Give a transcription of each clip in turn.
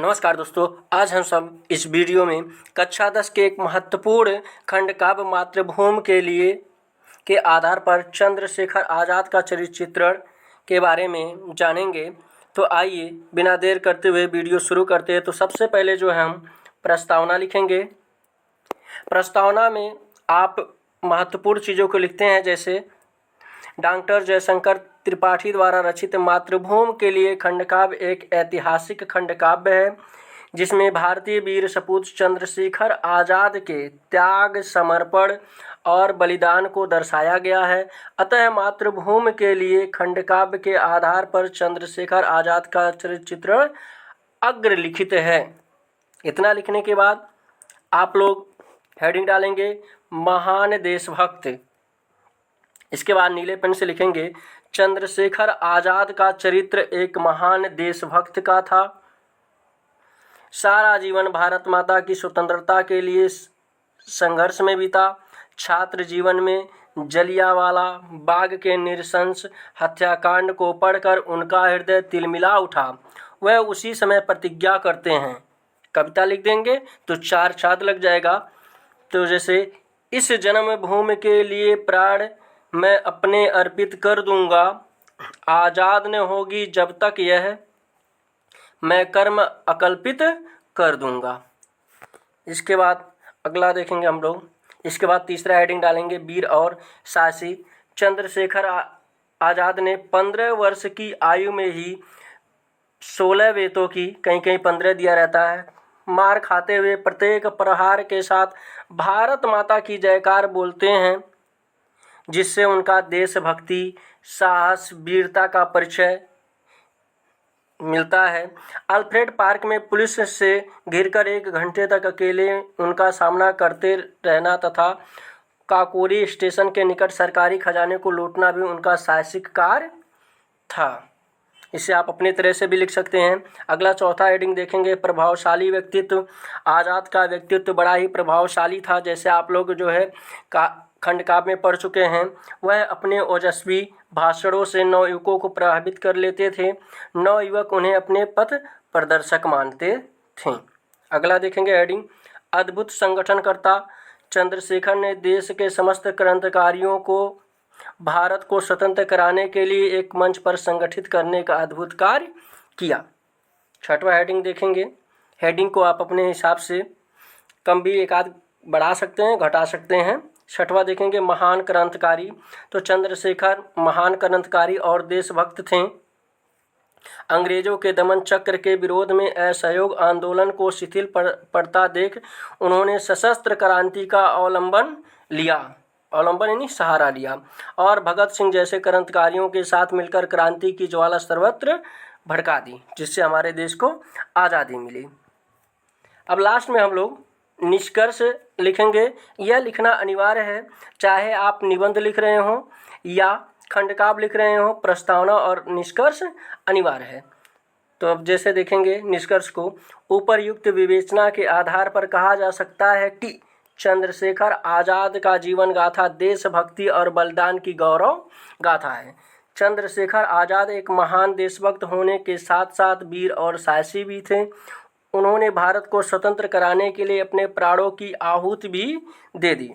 नमस्कार दोस्तों, आज हम सब इस वीडियो में कक्षा 10 के एक महत्वपूर्ण खंड काव्य मातृभूमि के आधार पर चंद्रशेखर आज़ाद का चरित्र चित्रण के बारे में जानेंगे। तो आइए बिना देर करते हुए वीडियो शुरू करते हैं। तो सबसे पहले जो है हम प्रस्तावना लिखेंगे। प्रस्तावना में आप महत्वपूर्ण चीज़ों को लिखते हैं, जैसे डॉक्टर जयशंकर त्रिपाठी द्वारा रचित मातृभूमि के लिए खंडकाव्य एक ऐतिहासिक खंडकाव्य है जिसमें भारतीय वीर सपूत चंद्रशेखर आज़ाद के त्याग, समर्पण और बलिदान को दर्शाया गया है। अतः मातृभूमि के लिए खंडकाव्य के आधार पर चंद्रशेखर आज़ाद का चरित्र चित्रण अग्रलिखित है। इतना लिखने के बाद आप लोग हेडिंग डालेंगे महान देशभक्त। इसके बाद नीले पेन से लिखेंगे चंद्रशेखर आज़ाद का चरित्र एक महान देशभक्त का था। सारा जीवन भारत माता की स्वतंत्रता के लिए संघर्ष में बीता। छात्र जीवन में जलियांवाला बाग के नृशंस हत्याकांड को पढ़कर उनका हृदय तिलमिला उठा। वह उसी समय प्रतिज्ञा करते हैं। कविता लिख देंगे तो 4 छात्र लग जाएगा। तो जैसे इस जन्मभूमि के लिए प्राण मैं अपने अर्पित कर दूंगा, आज़ाद न होगी जब तक यह, मैं कर्म अकल्पित कर दूंगा। इसके बाद अगला देखेंगे हम लोग। इसके बाद तीसरा हेडिंग डालेंगे वीर और साहसी। चंद्रशेखर आज़ाद ने 15 वर्ष की आयु में ही 16 वेतों की, कहीं कहीं 15 दिया रहता है, मार खाते हुए प्रत्येक प्रहार के साथ भारत माता की जयकार बोलते हैं, जिससे उनका देशभक्ति, साहस, वीरता का परिचय मिलता है। अल्फ्रेड पार्क में पुलिस से घिरकर 1 घंटे तक अकेले उनका सामना करते रहना तथा काकोरी स्टेशन के निकट सरकारी खजाने को लूटना भी उनका साहसिक कार्य था। इसे आप अपनी तरह से भी लिख सकते हैं। अगला चौथा हेडिंग देखेंगे प्रभावशाली व्यक्तित्व। आज़ाद का व्यक्तित्व बड़ा ही प्रभावशाली था। जैसे आप लोग जो है खंडकाव्य में पढ़ चुके हैं, वह अपने ओजस्वी भाषणों से नवयुवकों को प्रभावित कर लेते थे। नवयुवक उन्हें अपने पथ प्रदर्शक मानते थे। अगला देखेंगे हेडिंग अद्भुत संगठनकर्ता। चंद्रशेखर ने देश के समस्त क्रांतिकारियों को भारत को स्वतंत्र कराने के लिए एक मंच पर संगठित करने का अद्भुत कार्य किया। छठवां हेडिंग देखेंगे। हेडिंग को आप अपने हिसाब से कम भी एक आध बढ़ा सकते हैं, घटा सकते हैं। छठवां देखेंगे महान क्रांतिकारी। तो चंद्रशेखर महान क्रांतिकारी और देशभक्त थे। अंग्रेजों के दमन चक्र के विरोध में असहयोग आंदोलन को शिथिल पड़ता देख उन्होंने सशस्त्र क्रांति का अवलंबन यानी सहारा लिया और भगत सिंह जैसे क्रांतिकारियों के साथ मिलकर क्रांति की ज्वाला सर्वत्र भड़का दी, जिससे हमारे देश को आज़ादी मिली। अब लास्ट में हम लोग निष्कर्ष लिखेंगे। यह लिखना अनिवार्य है, चाहे आप निबंध लिख रहे हों या खंडकाव्य लिख रहे हों, प्रस्तावना और निष्कर्ष अनिवार्य है। तो अब जैसे देखेंगे निष्कर्ष को, ऊपर्युक्त विवेचना के आधार पर कहा जा सकता है कि चंद्रशेखर आज़ाद का जीवन गाथा देशभक्ति और बलिदान की गौरव गाथा है। चंद्रशेखर आज़ाद एक महान देशभक्त होने के साथ साथ वीर और साहसी भी थे। उन्होंने भारत को स्वतंत्र कराने के लिए अपने प्राणों की आहुति भी दे दी।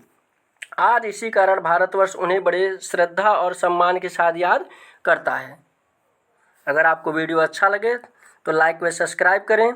आज इसी कारण भारतवर्ष उन्हें बड़े श्रद्धा और सम्मान के साथ याद करता है। अगर आपको वीडियो अच्छा लगे तो लाइक व सब्सक्राइब करें।